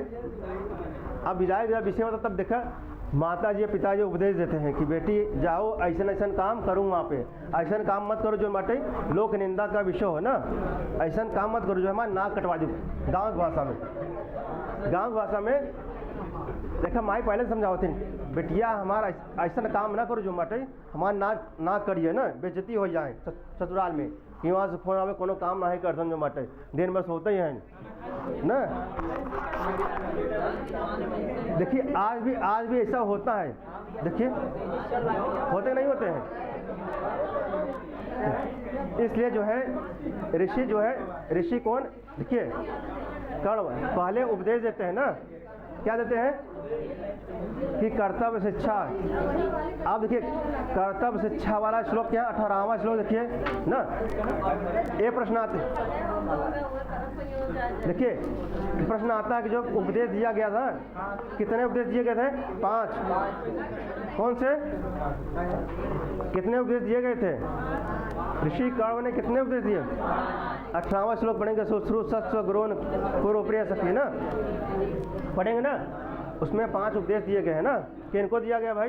अब विदाई का विषय होता तब देखा माता जी पिताजी उपदेश देते हैं कि बेटी जाओ ऐसा ऐसा काम करूँ, वहाँ पे ऐसा काम मत करो जो बाटे लोक निंदा का विषय हो ना, ऐसा काम मत करो जो हमारा नाक कटवा दो, गाँव भाषा में देखा माई पहले समझाओ थे, बेटिया हमारा ऐसा काम ना करो जो बाटे हमारा नाक करिए ना, बेइज्जती हो जाए ससुराल में, कि वहाँ से फोन आवे कोनो काम ना है कर जो बाटे दिन भर सोते ही हैं ना। देखिए आज भी ऐसा होता है, देखिए होते नहीं होते हैं, इसलिए जो है ऋषि कौन, देखिए कर्ण पहले उपदेश देते हैं ना, क्या देते हैं कि कर्तव्य शिक्षा। आप देखिए कर्तव्य शिक्षा वाला श्लोक क्या, 18वां श्लोक देखिए ना, ये प्रश्न आते, देखिए प्रश्न आता है कि जो उपदेश दिया गया था, कितने उपदेश दिए गए थे, 5, कौन से, कितने उपदेश दिए गए थे, ऋषि कर्ण ने कितने उपदेश दिए, 18वां श्लोक पढ़ेंगे, सुश्रू सत्स्व गुरोन पूर्व प्रिय सखी ना, पढ़ेंगे ना, उसमें 5 उपदेश दिए गए हैं ना, कि इनको दिया गया भाई,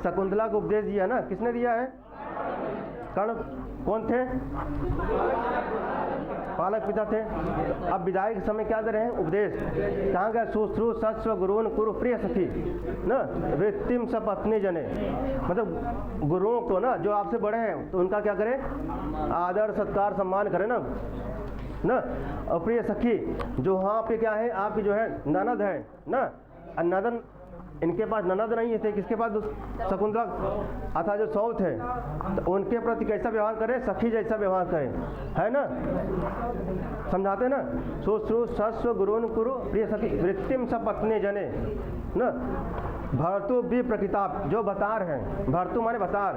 शकुंतला को उपदेश दिया ना, किसने दिया है, कर्ण कौन थे, पालक पिता थे। अब विदाई के समय क्या दे रहे हैं उपदेश, कहाँ गया, सुश्रू सत्स्व गुरुन कुरु प्रिय सखी ना, वृत्तिम सब अपने जने, मतलब गुरुओं को ना जो आपसे बड़े हैं तो उनका क्या करें, आदर सत्कार सम्मान करें ना, और प्रिय सखी जो वहाँ पे क्या है आपकी जो है ननद है ना, ननद इनके पास ननद नहीं थे, किसके पास, शकुंतला अथा जो सौत है, तो उनके प्रति कैसा व्यवहार करें, सखी जैसा व्यवहार करें, है ना, समझाते ना, सुश्रू सस्व गुरुन कुरु प्रिय सखी वृत्तिम सब अपने जने ना, भर्तु भी प्रकिताप जो भतार हैं, भर्तु माने भतार,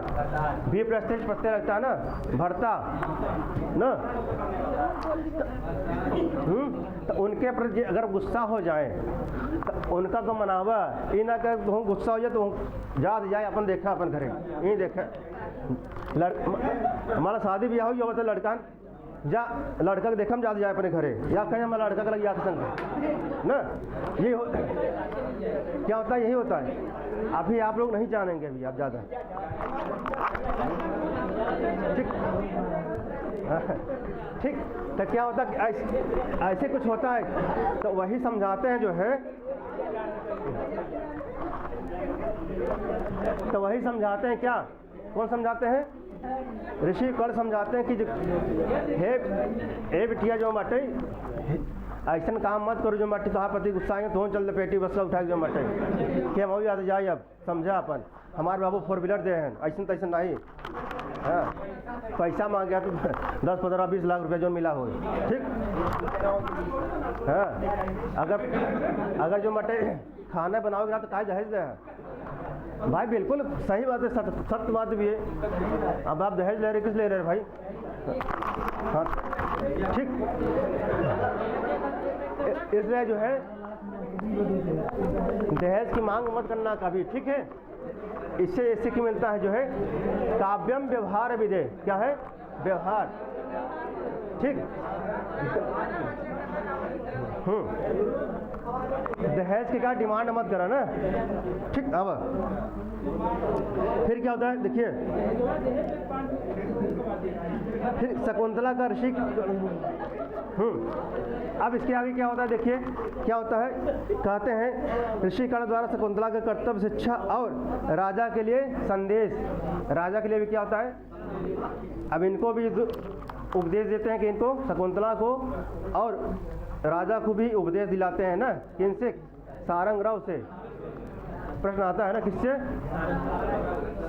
भी प्रत्यय लगता है ना, भरता ना, तो उनके प्रति अगर गुस्सा हो जाए तो उनका तो मनावा ये ना कर, तो गुस्सा हो जाए तो जाए अपन देखा अपन घरे, ये देखा हमारा शादी ब्याह हो गया, लड़का जा लड़का के देखा जाते जाए अपने घरे, या कहीं हमारा लड़का का लग जाता संग ना, ये क्या होता है, यही होता है, अभी आप लोग नहीं जानेंगे अभी आप ज़्यादा, ठीक, तो क्या होता है ऐसे कुछ होता है, तो वही समझाते हैं जो है, तो वही समझाते हैं, क्या कौन समझाते हैं, ऋषि कर्ण समझाते हैं कि जो हे बिटिया जो बाटे ऐसा काम मत करो जो बाटे, तो पति गुस्सा आएंगे तो चल पेटी बस उठा के जो बाटे कि हम याद जाए, अब समझा अपन हमारे बाबू 4 व्हीलर दे हैं, ऐसा तैसा नहीं, हाँ पैसा मांग गया तो 10, 15, 20 लाख रुपया जो मिला हो, ठीक, हाँ अगर जो बाटे खाना बनाओगे ना तो काय दहेज दे भाई, बिल्कुल सही बात है, सत्य बात भी है, अब आप दहेज ले रहे किस ले रहे भाई, हाँ ठीक, इसलिए जो है दहेज की मांग मत करना कभी, ठीक है, इससे इससे क्या मिलता है जो है काव्यम व्यवहार विधेय, क्या है व्यवहार, ठीक। दहेज के क्या डिमांड मत करा ना, ठीक। अब फिर क्या होता है देखिए, फिर शकुंतला का ऋषि, अब इसके आगे क्या होता है देखिए, क्या होता है, कहते हैं ऋषि कर्ण द्वारा शकुंतला के कर्तव्य, शिक्षा और राजा के लिए संदेश। राजा के लिए भी क्या होता है, अब इनको भी उपदेश देते हैं कि इनको शकुंतला को और राजा को भी उपदेश दिलाते हैं ना, किनसे, सारंग रव से। प्रश्न आता है ना किससे,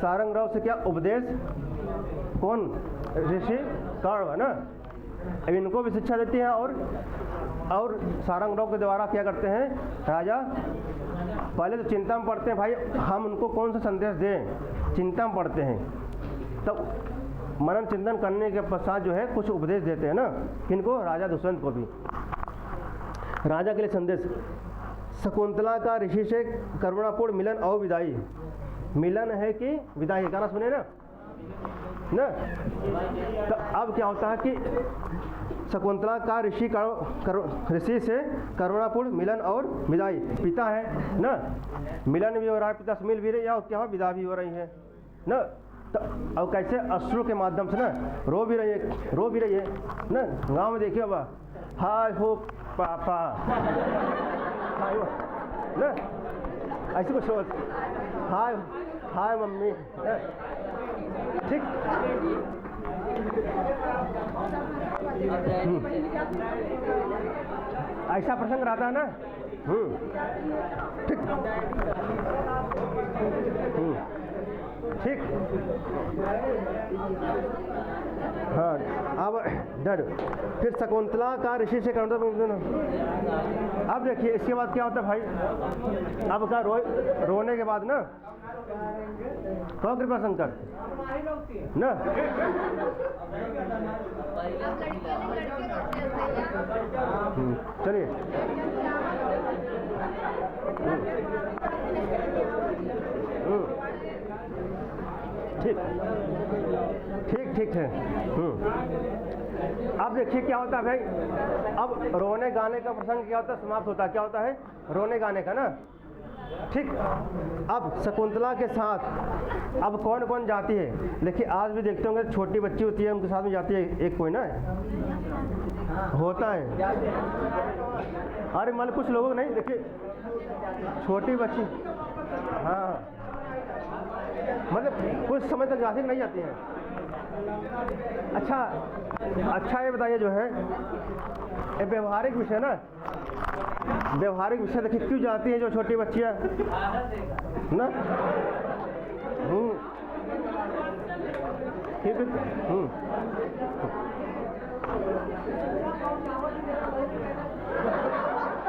सारंग रव से क्या उपदेश, कौन, ऋषि कर्ण है ना। अब इनको भी शिक्षा देती हैं और सारंग रव के द्वारा क्या करते हैं राजा, पहले तो चिंता में पड़ते हैं भाई हम उनको कौन सा संदेश दें, चिंता में पड़ते हैं, तब मनन चिंतन करने के पश्चात जो है कुछ उपदेश देते हैं ना, किनको, राजा दुष्यंत को भी। राजा के लिए संदेश, शकुंतला का ऋषि से करुणापूर्ण मिलन और विदाई। मिलन है कि विदाई, गाना सुने ना ना। तो अब क्या होता है कि शकुंतला का ऋषि से करुणापूर्ण मिलन और विदाई, पिता है ना, मिलन भी हो रहा है, पिता से मिल भी रही है और क्या हो, विदा भी हो रही है ना। तो अब कैसे, अश्रु के माध्यम से ना रो भी रही है ना। गाँव में देखिए अब, हाय हो पापा, हाय ना, ऐसे कुछ हो, हाय मम्मी, ठीक। ऐसा प्रसंग रहता है ना, ठीक, ठीक। हाँ, अब डर, फिर शकुंतला का ऋषि से करना। अब देखिए इसके बाद क्या होता है भाई, अब क्या रोने के बाद ना, तो कृपा शंकर ना, चलिए, ठीक है। अब देखिए क्या होता है भाई, अब रोने गाने का प्रसंग क्या होता है, समाप्त होता है, क्या होता है, रोने गाने का ना, ठीक। अब शकुंतला के साथ अब कौन कौन जाती है, देखिए आज भी देखते होंगे छोटी बच्ची होती है उनके साथ में जाती है एक कोई ना होता है। अरे मतलब कुछ लोगों नहीं, देखिए छोटी बच्ची, हाँ मतलब कुछ समय तक जाती नहीं जाती हैं। अच्छा ये बताइए जो है, ये व्यवहारिक विषय ना, व्यवहारिक विषय देखिए क्यों जाती है जो छोटी बच्चियाँ ना,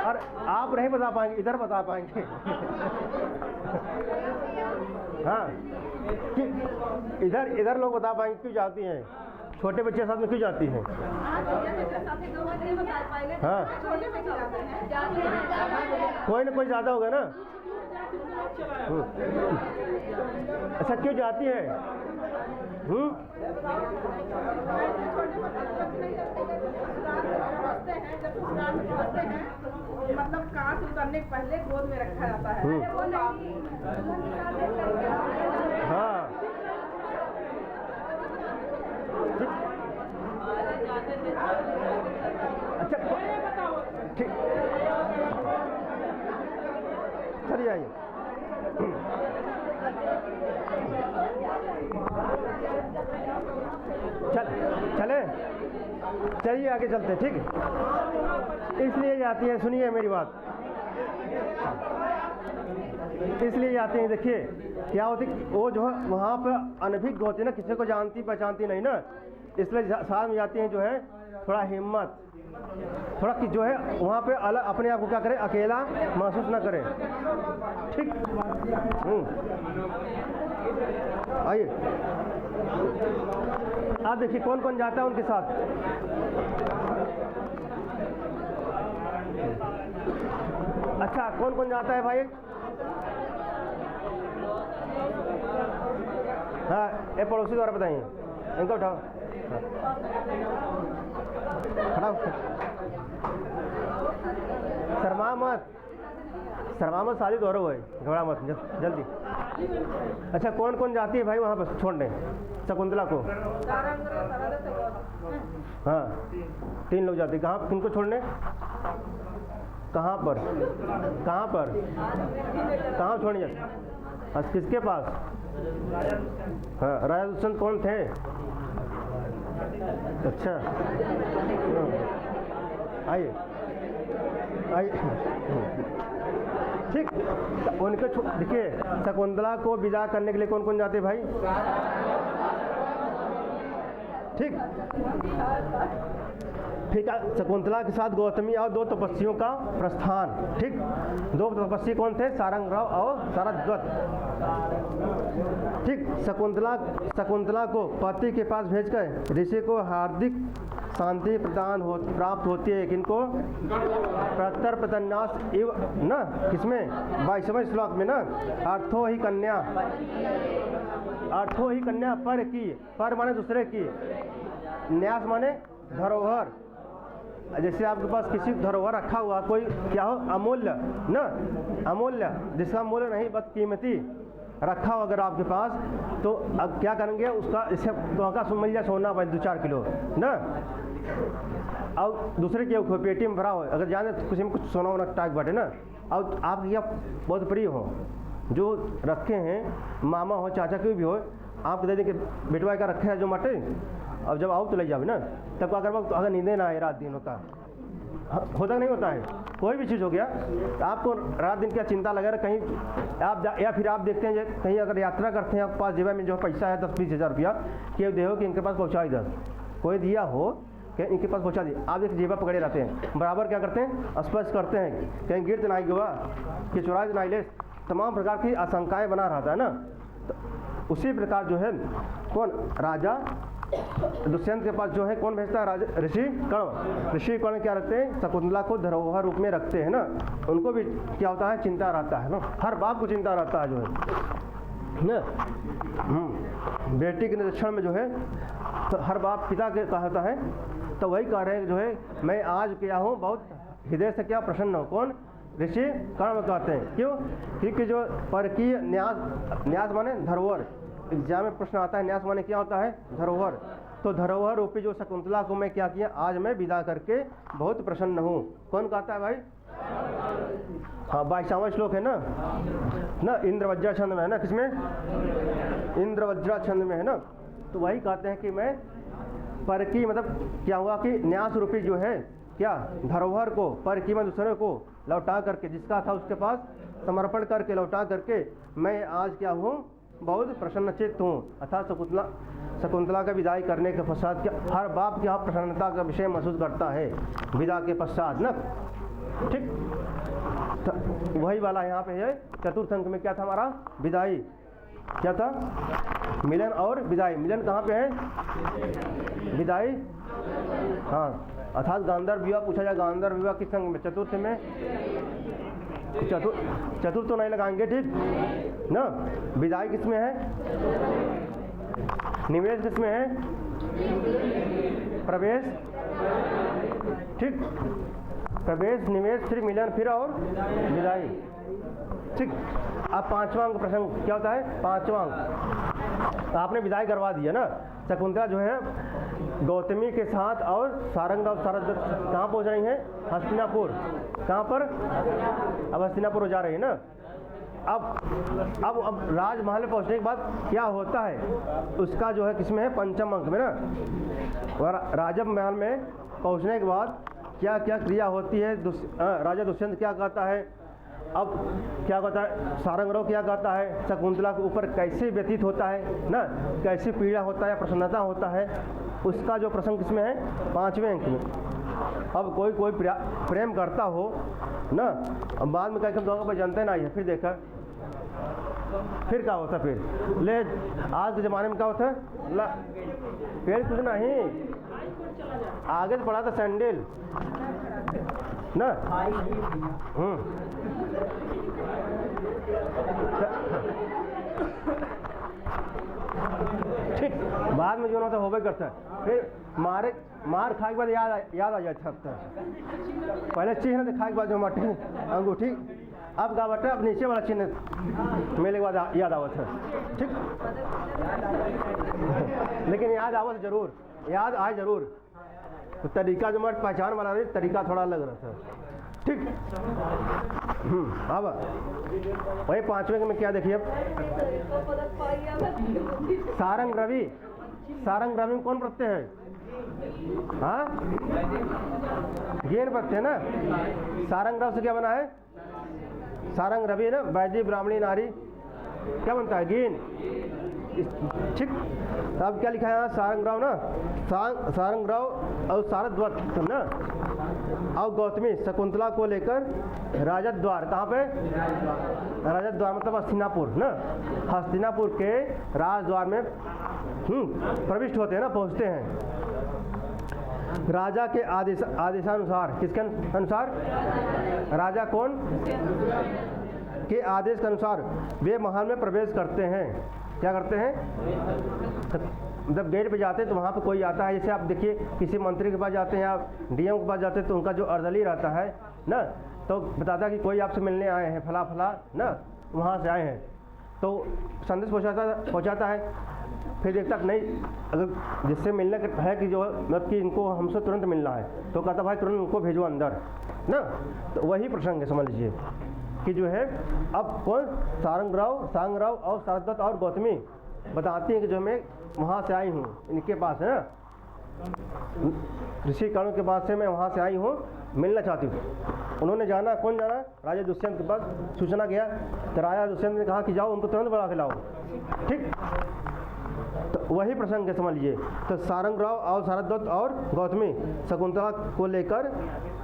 और आप नहीं बता पाएंगे, इधर बता पाएंगे। हाँ, इधर लोग बता पाएंगे क्यों जाती हैं, छोटे बच्चे के साथ में क्यों जाती हैं। हाँ, कोई ना कोई ज़्यादा होगा ना। अच्छा क्यों जाती है, मतलब कहाँ से उतरने के पहले गोद में रखा जाता है। हाँ, अच्छा ठीक, चलिए आइए। चलिए आगे चलते, ठीक है। इसलिए जाती हैं, सुनिए मेरी बात, इसलिए जाती हैं। देखिए क्या होती, वो जो है वहाँ पर अनभिज्ञ होती है ना, किसी को जानती पहचानती नहीं ना, इसलिए साथ में जाती हैं जो है थोड़ा हिम्मत, थोड़ा कि जो है वहाँ पे अलग अपने आप को क्या करे, अकेला महसूस ना करे, ठीक। आइए आप देखिए कौन कौन जाता है उनके साथ। अच्छा कौन कौन जाता है भाई, हाँ, ये पड़ोसी द्वारा बताइए, इनका उठाओ। खड़ा हो। शर्मा मत साली दोहरो है, घबरा मत, जल्दी। अच्छा, कौन कौन जाती है भाई वहाँ पर छोड़ने शकुंतला को? हाँ, 3 लोग जाते हैं। कहाँ, किनको छोड़ने? कहाँ पर कहाँ छोड़ने जाते? अच्छा, किसके पास? हाँ, राजा दुष्यंत कौन थे? अच्छा, आइए ठीक। उनके देखिए, शकुंतला को विदा करने के लिए कौन कौन जाते भाई? ठीक, ठीक है। शकुंतला के साथ गौतमी और 2 तपस्वियों का प्रस्थान। ठीक, 2 तपस्वी कौन थे? सारंगराव और सारद्वत। ठीक, शकुंतला को पति के पास भेजकर ऋषि को हार्दिक शांति प्राप्त होती है। किनको? प्रत्तर प्रतन्यास इव न, किसमें? 22वें श्लोक में ना, अर्थो ही कन्या पर की, पर माने दूसरे की, न्यास माने धरोहर। जैसे आपके पास किसी धरोहर रखा हुआ कोई, क्या हो? अमूल्य न, अमूल्य जिसका मूल्य नहीं बस कीमती रखा हो अगर आपके पास, तो अब क्या करेंगे उसका? इसे तो सुन लिया सोना भाई 2-4 किलो ना, और दूसरे के पेटी में भरा हो, अगर जाने तो किसी में कुछ सोना वोना टाइप बाटे ना, और आप या बहुत प्रिय हो जो रखे हैं, मामा हो चाचा कोई भी हो, आप दे देंगे बेटवा का रखे है जो मटे, अब जब आओ तो ले जाओ ना, तब क्या करवा? अगर नींदे ना आए रात दिन होता होता नहीं होता है, कोई भी चीज़ हो गया आपको रात दिन क्या चिंता लगा रहा, कहीं आप या फिर आप देखते हैं कहीं अगर यात्रा करते हैं, आपके पास जेब में जो पैसा है 10-20 हज़ार रुपया, कि देखो कि इनके पास पहुँचा इधर, कोई दिया हो कि इनके पास पहुँचा दिया, आप एक जेबा पकड़े रहते हैं, बराबर क्या करते हैं? स्पर्श करते हैं, कहीं गिर तो नहीं गवा, कि चुराए तो नहीं ले, तमाम प्रकार की आशंकाएँ बना रहता है ना। तो उसी प्रकार जो है कौन? राजा दुष्यंत के पास जो है कौन भेजता है? राजा ऋषि कर्ण क्या रखते हैं? शकुंतला को धरोहर रूप में रखते हैं ना, उनको भी क्या होता है? चिंता रहता है ना, हर बाप को चिंता रहता है जो है ना, बेटी के निरीक्षण में जो है तो हर बाप पिता के कहा होता है, तो वही कह रहे हैं जो है मैं आज क्या हूँ, बहुत हृदय से क्या प्रसन्न हूँ। कौन? ऋषि कर्ण कहते हैं। क्यों? क्योंकि जो परकीय न्यास माने धरोहर, एग्जाम में प्रश्न आता है, न्यास माने क्या होता है? धरोहर। तो धरोहर रूपी जो शकुंतला को मैं क्या किया? आज मैं विदा करके बहुत प्रसन्न हूँ। कौन कहता है भाई? हाँ, 22वां श्लोक है ना, इंद्रवज्रा छंद में है ना, किसमें? इंद्रवज्रा छंद में है ना। तो वही कहते हैं कि मैं पर की मतलब क्या हुआ कि न्यास रूपी जो है क्या धरोहर को पर की मैं दूसरे को लौटा करके, जिसका था उसके पास समर्पण करके लौटा करके मैं आज क्या हूँ? बहुत प्रसन्नचित्त हूँ। अर्थात शकुंतला का विदाई करने के पश्चात क्या हर बाप की प्रसन्नता का विषय महसूस करता है विदा के पश्चात ना। ठीक, तो वही वाला यहाँ पे है। चतुर्थ अंक में क्या था हमारा? विदाई। क्या था? मिलन और विदाई। मिलन कहाँ पे है? विदाई। हाँ, अर्थात गांधर्व विवाह पूछा जाए, गांधर्व विवाह किस अंग में? चतुर्थ में। चतुर्थ तो नहीं लगाएंगे, ठीक ना। विदाई किस में है? निवेश किस में है? प्रवेश। ठीक, प्रवेश, निवेश, फिर मिलन, फिर और विदाई। ठीक, अब 5वां अंक प्रसंग क्या होता है? 5वां अंक आपने विदाई करवा दिया ना। शकुंतला जो है गौतमी के साथ और सारंग और सारद्वत कहाँ पहुँच रही हैं? हस्तिनापुर। कहाँ पर? अब हस्तिनापुर जा रही है ना। अब राजमहल में पहुँचने के बाद क्या होता है उसका जो है किसमें है? 5वें अंक में ना। और राजमहल में पहुँचने के बाद क्या क्या क्रिया होती है? राजा दुष्यंत क्या कहता है? अब क्या कहता है? सारंगराव क्या कहता है? शकुंतला के ऊपर कैसे व्यतीत होता है ना, कैसे पीड़ा होता है, प्रसन्नता होता है, उसका जो प्रसंग किसमें है? 5वें अंक में। अब कोई प्रेम करता हो ना, अब बाद में कहीं दोनों पर जानते नहीं है, फिर देखा फिर क्या होता? फिर ले आज के ज़माने में क्या होता है? ला फिर कुछ नहीं, आगे तो पड़ा था सैंडल ना। ठीक, बाद में जो ना तो होबे करता है, फिर मार खाए के बाद याद आ जाता है। पहले चिन्ह दिखाए के बाद जो मटे अंगूठी, अब का बटे अब नीचे वाला चिन्ह मिलने के बाद याद आवत है। ठीक, लेकिन याद आवत जरूर, याद आए जरूर। तो तरीका जो हमारे पहचान वाला रही, तरीका थोड़ा अलग रहता है। ठीक, अब वही पांचवें में क्या देखिए, सारंग रवि। सारंग रवि में कौन प्रत्यय है? हाँ, गेन प्रत्यय ना। सारंग रव से क्या बना है? सारंग रवि ना, वैदिक ब्राह्मणी नारी, क्या बनता है? गेन। ठीक, अब क्या लिखा है यहाँ? सारंग राव ना, सारंग राव और शारद्वत ना, और गौतमी शकुंतला को लेकर राजद्वार, कहाँ पे? राजद्वार मतलब हस्तिनापुर ना, हस्तिनापुर के राजद्वार में प्रविष्ट होते हैं ना, पहुँचते हैं। राजा के आदेशानुसार, किसके अनुसार? राजा कौन के आदेश के अनुसार वे महल में प्रवेश करते हैं। क्या करते हैं? जब गेट पे जाते हैं तो वहाँ पे कोई आता है, जैसे आप देखिए किसी मंत्री के पास जाते हैं या डीएम के पास जाते हैं तो उनका जो अर्दली रहता है ना, तो बताता है कि कोई आपसे मिलने आए हैं, फला फला ना, वहाँ से आए हैं, तो संदेश पहुँचाता है। फिर देखता नहीं, अगर जिससे मिलने का है कि जो मतलब कि इनको हमसे तुरंत मिलना है, तो कहता भाई तुरंत उनको भेजो अंदर ना। तो वही प्रसंग है, समझ लीजिए कि जो है अब कौन? सारंग राव और शारद्वत और गौतमी बताती हैं कि जो मैं वहाँ से आई हूँ, इनके पास है ना, ऋषि कर्ण के पास से मैं वहाँ से आई हूँ, मिलना चाहती हूँ। उन्होंने जाना, कौन जाना? राजा दुष्यंत के पास सूचना गया, तो राजा दुष्यंत ने कहा कि जाओ उनको तुरंत बुला के लाओ। ठीक, तो वही प्रसंग है, समझ लीजिए। तो सारंग राव और शारद्वत और गौतमी शकुंतला को लेकर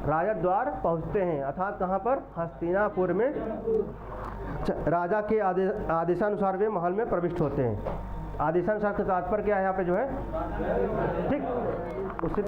राजद्वार पहुँचते हैं, अर्थात कहाँ पर? हस्तिनापुर में। राजा के आदेशानुसार वे महल में प्रविष्ट होते हैं। आदेशानुसार का तात्पर्य क्या है यहाँ पे जो है? ठीक, उससे